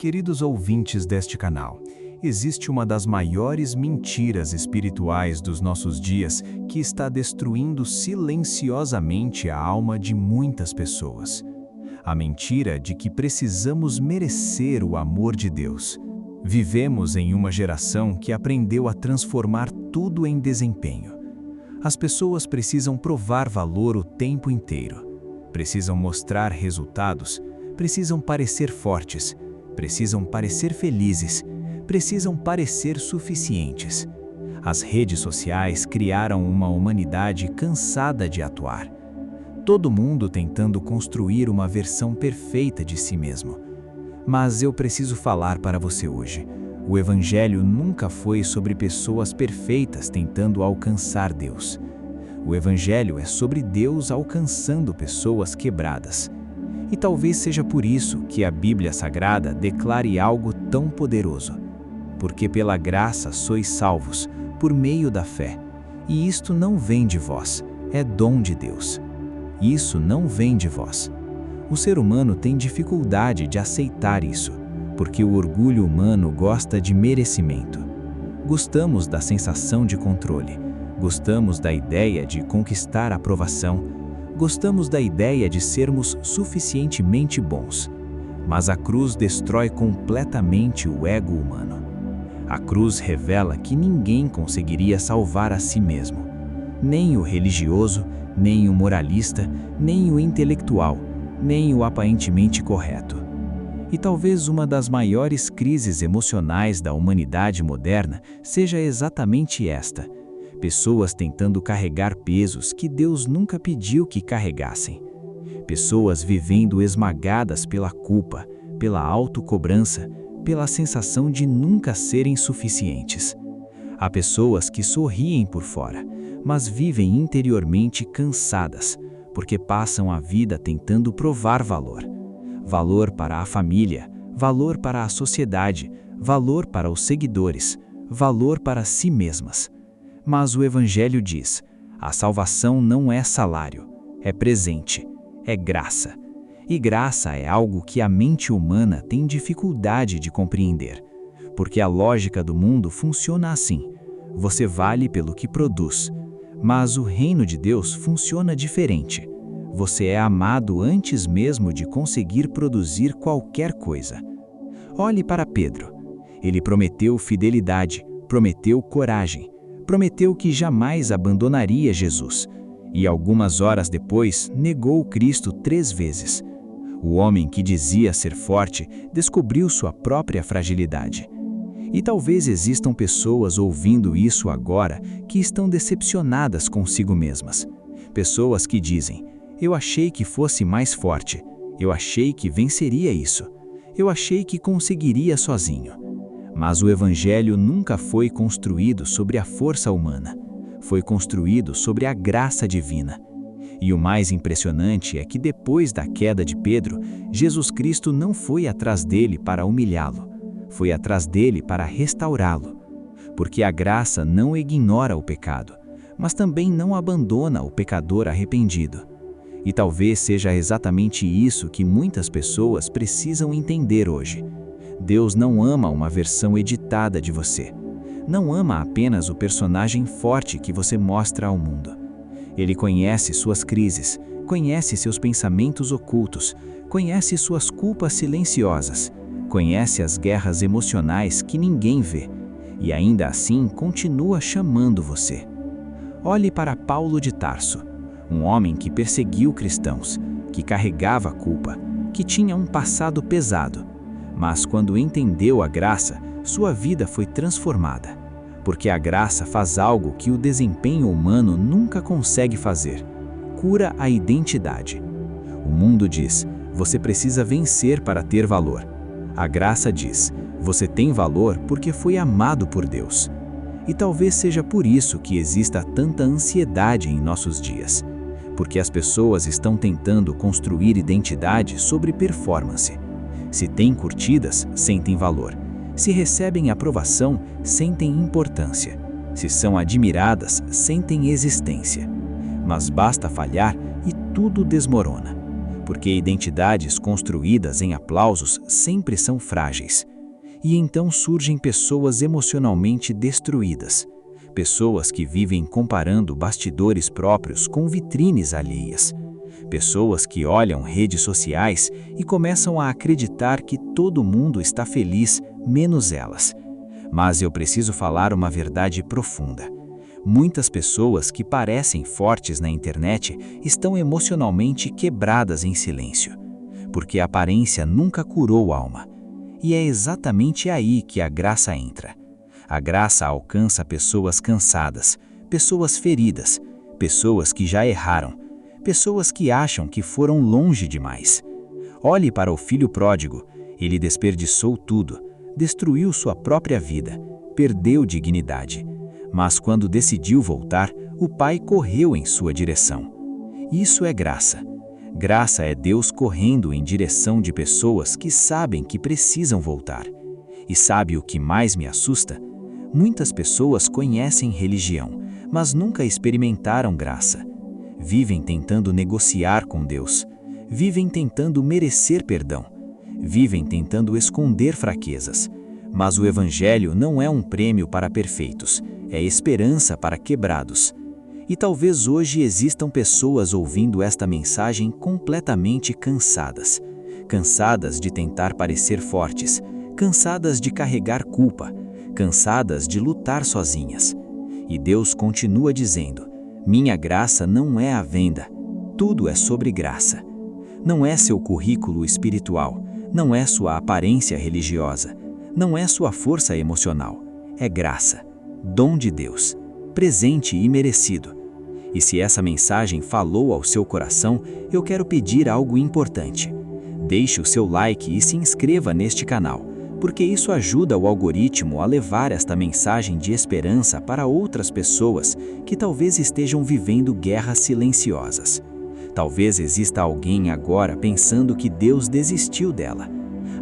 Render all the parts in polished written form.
Queridos ouvintes deste canal, existe uma das maiores mentiras espirituais dos nossos dias que está destruindo silenciosamente a alma de muitas pessoas. A mentira de que precisamos merecer o amor de Deus. Vivemos em uma geração que aprendeu a transformar tudo em desempenho. As pessoas precisam provar valor o tempo inteiro. Precisam mostrar resultados, precisam parecer fortes, precisam parecer felizes, precisam parecer suficientes. As redes sociais criaram uma humanidade cansada de atuar. Todo mundo tentando construir uma versão perfeita de si mesmo. Mas eu preciso falar para você hoje. O Evangelho nunca foi sobre pessoas perfeitas tentando alcançar Deus. O Evangelho é sobre Deus alcançando pessoas quebradas. E talvez seja por isso que a Bíblia Sagrada declare algo tão poderoso. Porque pela graça sois salvos, por meio da fé. E isto não vem de vós, é dom de Deus. Isso não vem de vós. O ser humano tem dificuldade de aceitar isso, porque o orgulho humano gosta de merecimento. Gostamos da sensação de controle, gostamos da ideia de conquistar aprovação, gostamos da ideia de sermos suficientemente bons. Mas a cruz destrói completamente o ego humano. A cruz revela que ninguém conseguiria salvar a si mesmo. Nem o religioso, nem o moralista, nem o intelectual, nem o aparentemente correto. E talvez uma das maiores crises emocionais da humanidade moderna seja exatamente esta: pessoas tentando carregar pesos que Deus nunca pediu que carregassem. Pessoas vivendo esmagadas pela culpa, pela autocobrança, pela sensação de nunca serem suficientes. Há pessoas que sorriem por fora, mas vivem interiormente cansadas, porque passam a vida tentando provar valor. Valor para a família, valor para a sociedade, valor para os seguidores, valor para si mesmas. Mas o Evangelho diz: a salvação não é salário, é presente, é graça. E graça é algo que a mente humana tem dificuldade de compreender, porque a lógica do mundo funciona assim: você vale pelo que produz. Mas o reino de Deus funciona diferente. Você é amado antes mesmo de conseguir produzir qualquer coisa. Olhe para Pedro. Ele prometeu fidelidade, prometeu coragem, prometeu que jamais abandonaria Jesus. E algumas horas depois, negou Cristo 3 vezes. O homem que dizia ser forte descobriu sua própria fragilidade. E talvez existam pessoas ouvindo isso agora que estão decepcionadas consigo mesmas. Pessoas que dizem: eu achei que fosse mais forte, eu achei que venceria isso, eu achei que conseguiria sozinho. Mas o Evangelho nunca foi construído sobre a força humana, foi construído sobre a graça divina. E o mais impressionante é que depois da queda de Pedro, Jesus Cristo não foi atrás dele para humilhá-lo, foi atrás dele para restaurá-lo. Porque a graça não ignora o pecado, mas também não abandona o pecador arrependido. E talvez seja exatamente isso que muitas pessoas precisam entender hoje. Deus não ama uma versão editada de você. Não ama apenas o personagem forte que você mostra ao mundo. Ele conhece suas crises, conhece seus pensamentos ocultos, conhece suas culpas silenciosas, conhece as guerras emocionais que ninguém vê, e ainda assim continua chamando você. Olhe para Paulo de Tarso, um homem que perseguiu cristãos, que carregava a culpa, que tinha um passado pesado. Mas quando entendeu a graça, sua vida foi transformada. Porque a graça faz algo que o desempenho humano nunca consegue fazer: cura a identidade. O mundo diz: você precisa vencer para ter valor. A graça diz: você tem valor porque foi amado por Deus. E talvez seja por isso que exista tanta ansiedade em nossos dias. Porque as pessoas estão tentando construir identidade sobre performance. Se têm curtidas, sentem valor. Se recebem aprovação, sentem importância. Se são admiradas, sentem existência. Mas basta falhar e tudo desmorona. porque identidades construídas em aplausos sempre são frágeis. E então surgem pessoas emocionalmente destruídas, pessoas que vivem comparando bastidores próprios com vitrines alheias, pessoas que olham redes sociais e começam a acreditar que todo mundo está feliz, menos elas. Mas eu preciso falar uma verdade profunda. Muitas pessoas que parecem fortes na internet estão emocionalmente quebradas em silêncio, porque a aparência nunca curou a alma. E é exatamente aí que a graça entra. A graça alcança pessoas cansadas, pessoas feridas, pessoas que já erraram, pessoas que acham que foram longe demais. Olhe para o filho pródigo, ele desperdiçou tudo, destruiu sua própria vida, perdeu dignidade. Mas quando decidiu voltar, o pai correu em sua direção. Isso é graça. Graça é Deus correndo em direção de pessoas que sabem que precisam voltar. E sabe o que mais me assusta? Muitas pessoas conhecem religião, mas nunca experimentaram graça. Vivem tentando negociar com Deus. Vivem tentando merecer perdão. Vivem tentando esconder fraquezas. Mas o Evangelho não é um prêmio para perfeitos, é esperança para quebrados. E talvez hoje existam pessoas ouvindo esta mensagem completamente cansadas. Cansadas de tentar parecer fortes, cansadas de carregar culpa, cansadas de lutar sozinhas. E Deus continua dizendo: minha graça não é à venda, tudo é sobre graça. Não é seu currículo espiritual, não é sua aparência religiosa, não é sua força emocional, é graça, dom de Deus, presente e merecido. E se essa mensagem falou ao seu coração, eu quero pedir algo importante. Deixe o seu like e se inscreva neste canal, porque isso ajuda o algoritmo a levar esta mensagem de esperança para outras pessoas que talvez estejam vivendo guerras silenciosas. Talvez exista alguém agora pensando que Deus desistiu dela.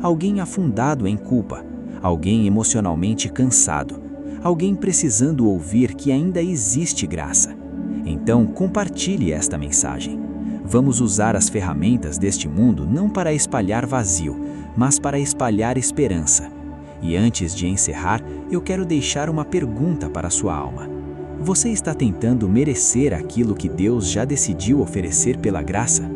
Alguém afundado em culpa, alguém emocionalmente cansado, alguém precisando ouvir que ainda existe graça. Então, compartilhe esta mensagem. Vamos usar as ferramentas deste mundo não para espalhar vazio, mas para espalhar esperança. E antes de encerrar, eu quero deixar uma pergunta para a sua alma. Você está tentando merecer aquilo que Deus já decidiu oferecer pela graça?